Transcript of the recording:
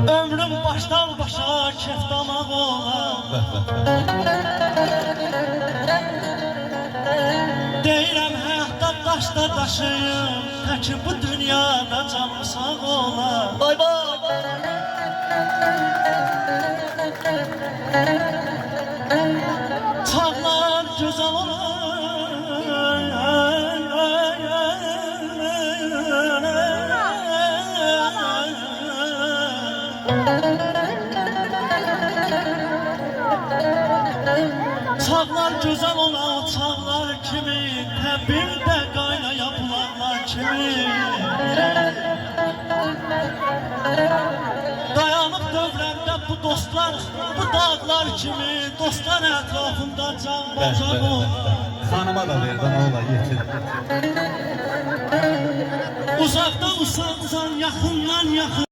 Ömrüm başdan başa keftamaq olar. Deyirəm həyatda daşda daşıyım, təki bu dünyada canım sağ olar. Bay bay. Çağlar gözəl olar. Çağlar güzel olan çağlar kimi, təbimdə qaynaya bulaqlar kimi. Dayanıb dövrəndə bu dostlar, bu dağlar kimi, dostlar ətrafında can olur. Xanıma da verdim, ola yetir. Uzaqdan usansan, yaxından yaxın.